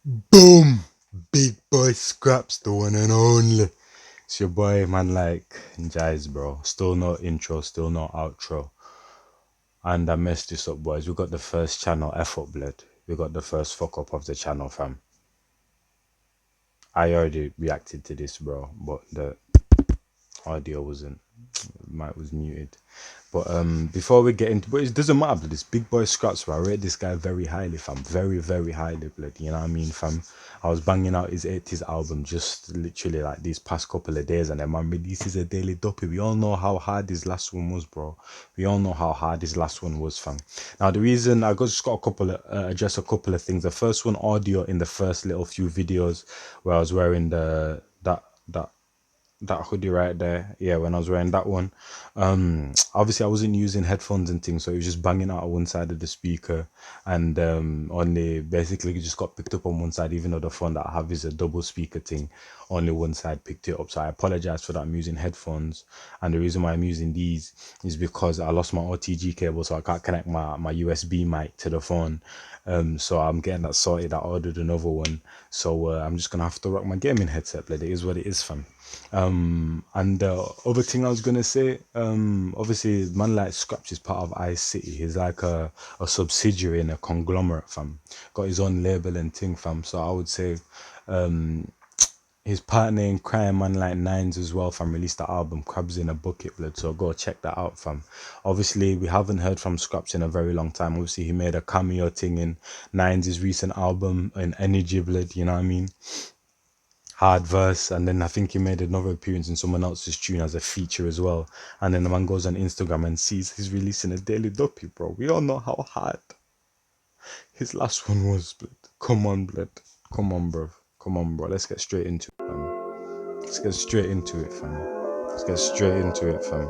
Boom! Big boy Skrapz, the one and only. It's your boy, ManLykeNjies, bro. Still no intro, still no outro. And I messed this up, boys. We got the first channel F up, blood. We got the first fuck up of the channel, fam. I already reacted to this, bro, but the audio wasn't. Mic was muted. But before we get into, but it doesn't matter, but this big boy Skrapz, bro, I rate this guy very highly, fam. Very, very highly, blood. You know what I mean, fam? I was banging out his 80s album just literally like these past couple of days, and then man releases a daily Duppy. We all know how hard his last one was, bro. We all know how hard his last one was, fam. Now the reason I just got a couple of address a couple of things. The first one, audio in the first little few videos where I was wearing the that hoodie right there, yeah, when I was wearing that one, obviously I wasn't using headphones and things, so it was just banging out on one side of the speaker, and only basically it just got picked up on one side, even though the phone that I have is a double speaker thing. Only one side picked it up, so I apologize for that. I'm using headphones, and the reason why I'm using these is because I lost my OTG cable, so I can't connect my USB mic to the phone. So I'm getting that sorted. I ordered another one, so I'm just gonna have to rock my gaming headset, but it is what it is, fam. And the other thing I was gonna say, obviously man like Skrapz is part of Ice City. He's like a subsidiary and a conglomerate, fam. Got his own label and thing, fam. So I would say his partner in crime, ManLykeNjies as well, fam, released the album Crabs in a Bucket, blood. So go check that out, fam. Obviously we haven't heard from Skrapz in a very long time. Obviously he made a cameo thing in Nines' recent album in Energy, blood, you know what I mean? Hard verse, and then I think he made another appearance in someone else's tune as a feature as well. And then the man goes on Instagram and sees he's releasing a daily Duppy, bro. We all know how hard his last one was, blood. Come on, blood. Come on, bro. Come on, bro. Let's get straight into it, fam. Let's get straight into it, fam. Let's get straight into it, fam.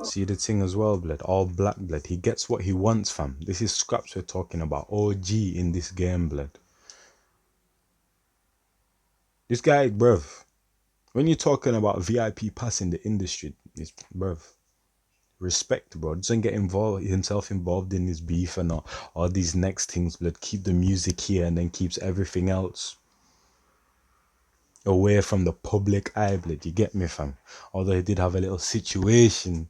See the thing as well, blood. All black, blood. He gets what he wants, fam. This is Skrapz we're talking about. OG in this game, blood. This guy, bruv. When you're talking about VIP pass in the industry, it's, bruv, respect, bro. Doesn't get himself involved in this beef and all these next things, but keep the music here and then keeps everything else away from the public eye, blood. You get me, fam? Although he did have a little situation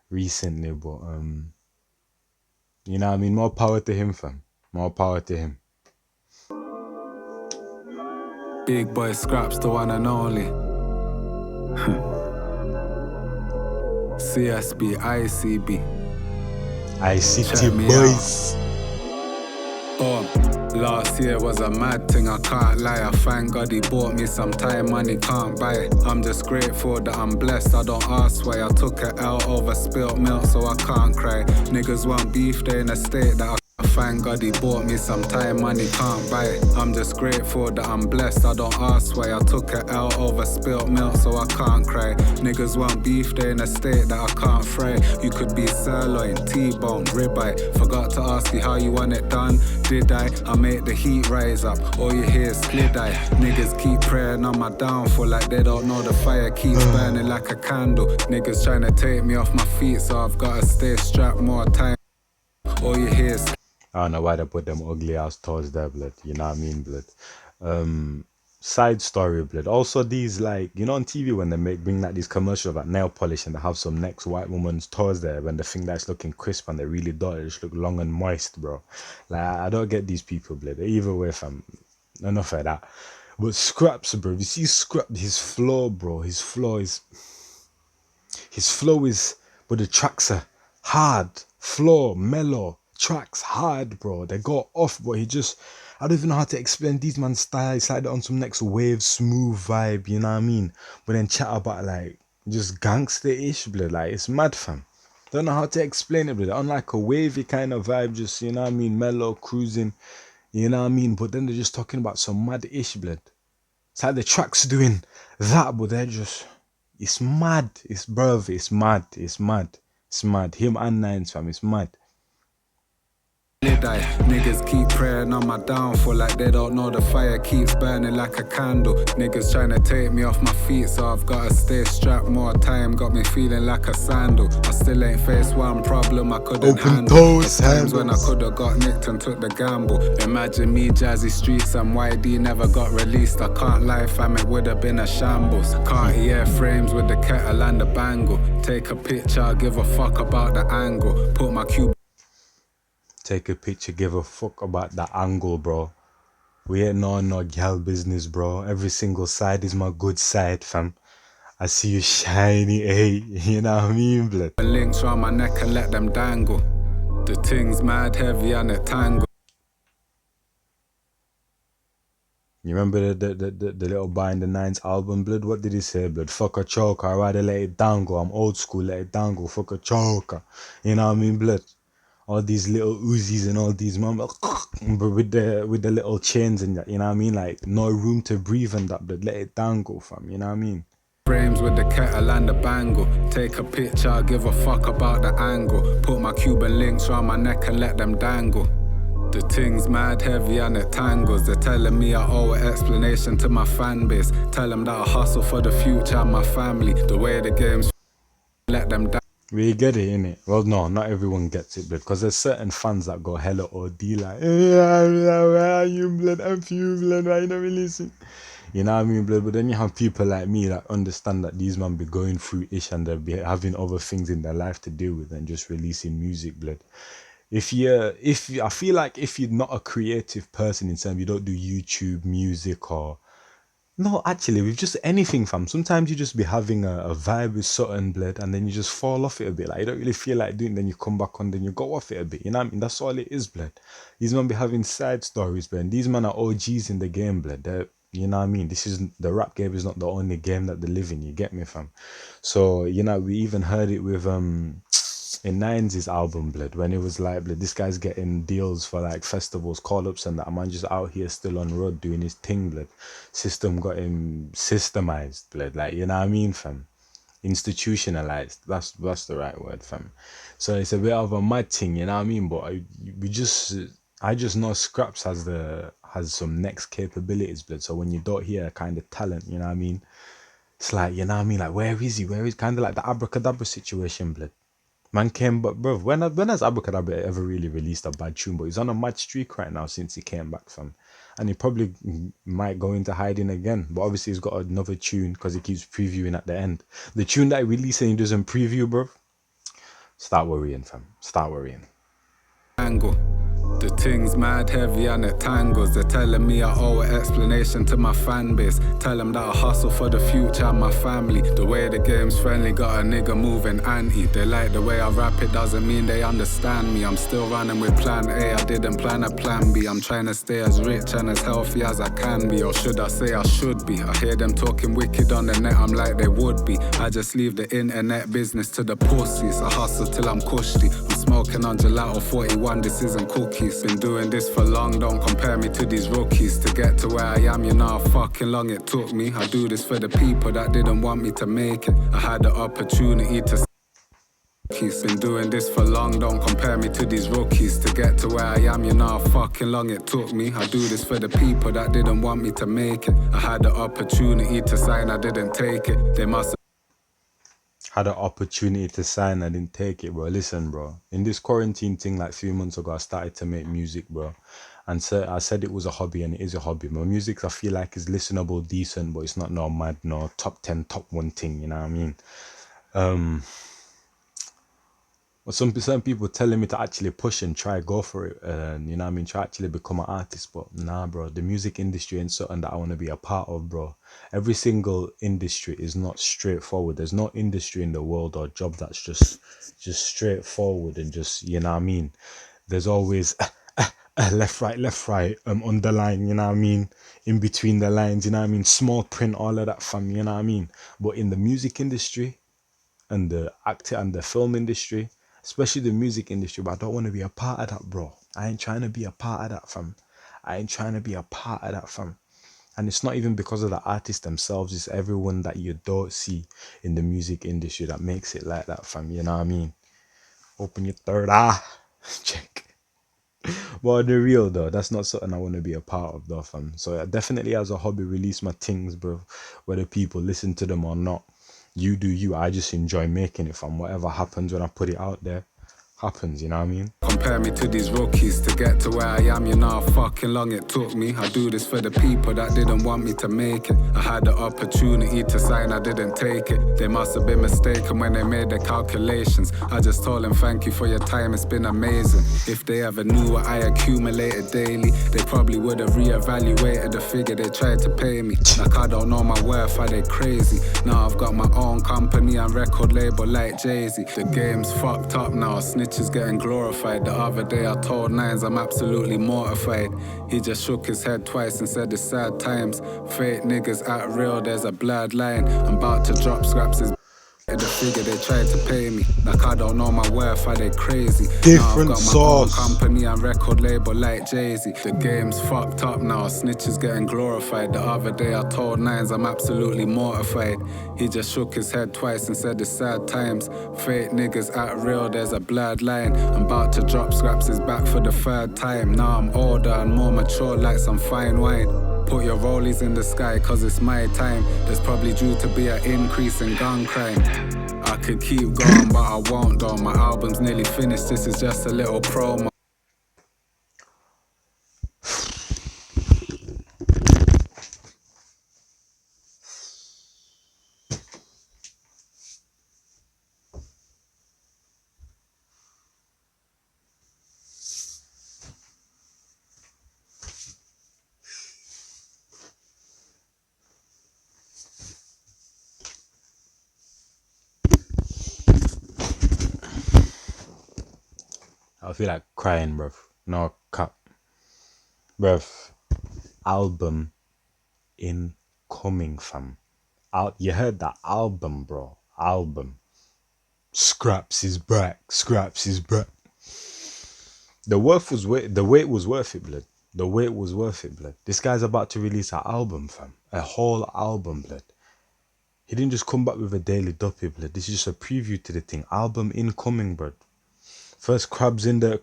recently, but you know what I mean? More power to him, fam. More power to him. Big boy Skrapz, the one and only. CSB, ICB. ICT boys. Last year was a mad thing, I can't lie. I thank God he bought me some time, money can't buy it. I'm just grateful that I'm blessed, I don't ask why. I took a L over spilt milk, so I can't cry. Niggas want beef, they in a state that I thank God he bought me some time, money can't buy it. I'm just grateful that I'm blessed, I don't ask why. I took a L over spilt milk, so I can't cry. Niggas want beef, they in a state that I can't fry. You could be sirloin, T-bone, ribeye. Forgot to ask you how you want it done, did I? I make the heat rise up, all you hear is slid eye. Niggas keep praying on my downfall like they don't know the fire keeps burning like a candle. Niggas trying to take me off my feet, so I've gotta stay strapped more time. All you hear is I don't know why they put them ugly ass toys there, blood. You know what I mean, blood. Side story, blood. Also, these, like, you know, on TV when they bring like these commercials about nail polish and they have some next white woman's toes there when the thing that's looking crisp and they really don't, it just look long and moist, bro. Like, I don't get these people, blood. Either way, fam. Enough of that. But Skrapz, bro. You see Skrapz, his flow, bro. His flow is, but the tracks are hard, flow, mellow. Tracks hard, bro. They go off, but I don't even know how to explain these man's style. It's like they're on some next wave, smooth vibe, you know what I mean? But then chat about like just gangster-ish, blood. Like it's mad, fam. Don't know how to explain it, blood. On like a wavy kind of vibe, just, you know what I mean, mellow, cruising, you know what I mean? But then they're just talking about some mad-ish, blood. It's like the track's doing that, but they're just, it's mad. It's, bruv, it's mad. It's mad. It's mad. Him and Nines, fam, it's mad. die. Niggas keep praying on my downfall like they don't know the fire keeps burning like a candle. Niggas trying to take me off my feet, so I've gotta stay strapped more time. Got me feeling like a sandal. I still ain't faced one problem I couldn't handle. There's times when I could've got nicked and took the gamble. Imagine me, Jazzy Streets and YD never got released. I can't lie, fam, it would've been a shambles. Cartier frames with the kettle and the bangle. Take a picture, give a fuck about the angle. Put my cube. Take a picture, give a fuck about the angle, bro. We ain't no gal business, bro. Every single side is my good side, fam. I see you shiny, hey. You know what I mean, blood? Links round my neck and let them dangle. The thing's mad heavy and it tangle. You remember the little Bar in the Nines album, blood? What did he say, blood? Fuck a choker, I'd rather let it down go. I'm old school, let it down go. Fuck a choker. You know what I mean, blood? All these little Uzis and all these mum with the little chains and that, you know what I mean? Like no room to breathe and that, blood. Let it down go, fam. You know what I mean? Frames with the kettle and the bangle. Take a picture, give a fuck about the angle. Put my Cuban links round my neck and let them dangle. The thing's mad heavy and it tangles. They're telling me I owe an explanation to my fan base. Tell them that I hustle for the future and my family. The way the game's let them down. We get it, innit? Well, no, not everyone gets it, blood. Because there's certain fans that go hella OD like, where are you, blood? I'm few, blood. Why you don't listen? You know what I mean, blood? But then you have people like me that understand that these men be going through ish and they'll be having other things in their life to deal with than just releasing music, blood. I feel like if you're not a creative person in terms, you don't do YouTube music or no, actually, with just anything, fam. Sometimes you just be having a vibe with certain blood, and then you just fall off it a bit. Like you don't really feel like doing, then you come back on, then you go off it a bit. You know what I mean? That's all it is, blood. These men be having side stories, blood. These men are OGs in the game, blood. You know what I mean? This is the rap game is not the only game that they live in. You get me, fam? So you know, we even heard it with in Nines' album, blood, when it was like, blood, this guy's getting deals for like festivals, call-ups and that. Man just out here still on road doing his thing, blood. System got him systemized, blood. Like, you know what I mean, fam? Institutionalized. That's the right word, fam. So it's a bit of a mad thing, you know what I mean? But I just know Skrapz has some next capabilities, blood. So when you don't hear kind of talent, you know what I mean? It's like, you know what I mean? Like, where is he? Where is kind of like the abracadabra situation, blood? Man came, but bro, when has Abracadabra ever really released a bad tune? But he's on a mad streak right now since he came back from, and he probably might go into hiding again. But obviously he's got another tune because he keeps previewing at the end. The tune that he released and he doesn't preview, bro. Start worrying, fam. Start worrying. Angle. The thing's mad heavy and it tangles. They're telling me I owe an explanation to my fan base. Tell them that I hustle for the future and my family. The way the game's friendly got a nigga moving anti. They like the way I rap, it doesn't mean they understand me. I'm still running with plan A, I didn't plan a plan B. I'm trying to stay as rich and as healthy as I can be. Or should I say I should be? I hear them talking wicked on the net, I'm like they would be. I just leave the internet business to the pussies. I hustle till I'm cushy. I'm smoking on gelato 41, this isn't cookies. Been doing this for long, don't compare me to these rookies. To get to where I am, you know how fucking long it took me. I do this for the people that didn't want me to make it. I had the opportunity to. Been doing this for long, don't compare me to these rookies. To get to where I am, you know how fucking long it took me. I do this for the people that didn't want me to make it. I had the opportunity to sign, I didn't take it. They must Had an opportunity to sign, I didn't take it, bro. Listen, bro. In this quarantine thing, like 3 months ago, I started to make music, bro. And so I said it was a hobby, and it is a hobby. My music, I feel like, is listenable, decent, but it's not no mad, no top 10, top 1 thing, you know what I mean? But some people telling me to actually push and try go for it, and you know what I mean, try actually become an artist. But nah, bro, the music industry ain't something that I want to be a part of, bro. Every single industry is not straightforward. There's no industry in the world or job that's just straightforward and just, you know what I mean. There's always left right underline, you know what I mean, in between the lines, you know what I mean, small print, all of that, fam, you know what I mean. But in the music industry and the actor and the film industry, especially the music industry, but I don't want to be a part of that, bro. I ain't trying to be a part of that, fam. I ain't trying to be a part of that, fam. And it's not even because of the artists themselves, it's everyone that you don't see in the music industry that makes it like that, fam. You know what I mean? Open your third eye. Check. But the real though, that's not something I want to be a part of though, fam. So I definitely as a hobby release my things, bro. Whether people listen to them or not. You do you. I just enjoy making it, fam. Whatever happens when I put it out there, happens, you know what I mean? Compare me to these rookies to get to where I am, you know how fucking long it took me. I do this for the people that didn't want me to make it. I had the opportunity to sign, I didn't take it. They must have been mistaken when they made their calculations. I just told them thank you for your time, it's been amazing. If they ever knew what I accumulated daily, they probably would have reevaluated the figure they tried to pay me. Like I don't know my worth, are they crazy? Now I've got my own company and record label like Jay-Z. The game's fucked up now, snitches getting glorified. The other day I told Nines I'm absolutely mortified. He just shook his head twice and said it's sad times. Fake niggas act real, there's a blurred line. I'm about to drop Skrapz the figure they tried to pay me. Like I don't know my worth, are they crazy? Different now I've got sauce. my own company and record label like Jay-Z. The game's fucked up now, snitches getting glorified. The other day I told Nines I'm absolutely mortified. He just shook his head twice and said it's sad times. Fake niggas act real, there's a blurred line. I'm about to drop Skrapz back for the third time. Now I'm older and more mature like some fine wine. Put your rollies in the sky cause it's my time. There's probably due to be an increase in gun crime. I could keep going but I won't though. My album's nearly finished, this is just a little promo. I feel like crying, bruv. No cap. Bruv. Album incoming, fam. You heard that album, bro. Album. Skrapz is back. Skrapz is back. The wait was worth it, blood. The wait was worth it, blood. This guy's about to release an album, fam. A whole album, blood. He didn't just come back with a daily Duppy, blood. This is just a preview to the thing. Album incoming, blood. First crabs in the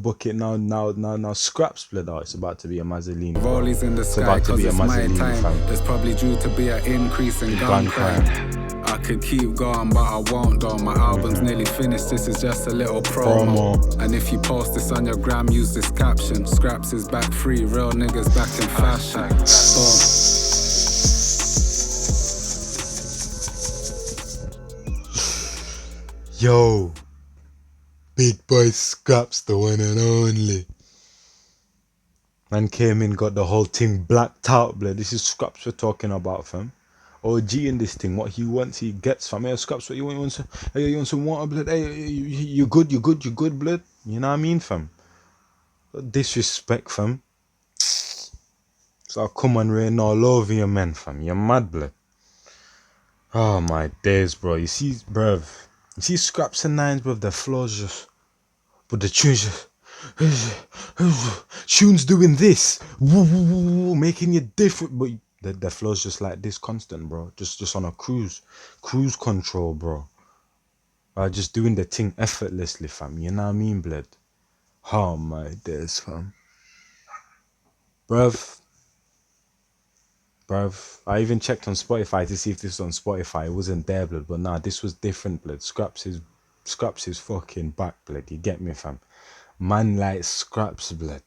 bucket. Now Skrapz, blood. Oh, it's about to be a Mazzolini. Rollies in the It's sky about to cause be a it's my Mazzolini, time. fam. There's probably due to be an increase in gun crime. I could keep going but I won't though. My album's nearly finished, this is just a little promo. And if you post this on your gram, use this caption. Skrapz is back free, real niggas back in fashion. Yo, big boy Skrapz, the one and only. Man came in, got the whole thing blacked out, blood. This is Skrapz we're talking about, fam. OG in this thing, what he wants, he gets, fam. Hey, Skrapz, what you want? You want some water, blood? Hey, you good, blood? You know what I mean, fam? Disrespect, fam. So I'll come and rain all over you, man, fam. You're mad, blood. Oh, my days, bro. You see, bruv. You see Skrapz and Nines, bruv, the flows just... But the tunes just... Tunes doing this. Making you different. But the flow's just like this constant, bro. Just on a cruise control, bro. Just doing the thing effortlessly, fam. You know what I mean, blood? Oh, my days, fam. Bruv. I even checked on Spotify to see if this was on Spotify. It wasn't there, blood. But nah, this was different, blood. Skrapz is fucking back, blood. You get me, fam? Man like Skrapz, blood.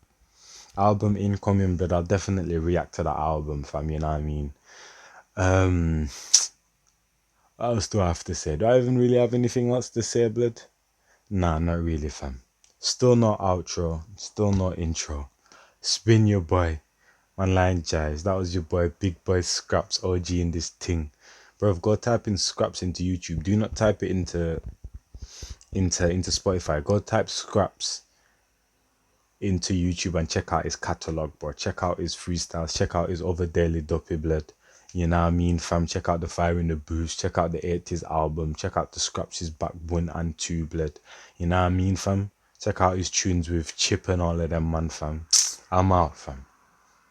Album incoming, blood. I'll definitely react to that album, fam. You know what I mean? What else do I have to say? Do I even really have anything else to say, blood? Nah, not really, fam. Still not outro. Still not intro. Spin your boy. ManLykeNjies. That was your boy, big boy Skrapz, OG in this thing. Bro, go type in Skrapz into YouTube. Do not type it into Spotify. Go type Skrapz into YouTube and check out his catalog, bro. Check out his freestyles. Check out his other daily Duppy, blood. You know what I mean, fam? Check out the Fire in the Boost. Check out the 80s album. Check out the Skrapz back 1 and 2, blood. You know what I mean, fam? Check out his tunes with Chip and all of them, man, fam. I'm out, fam.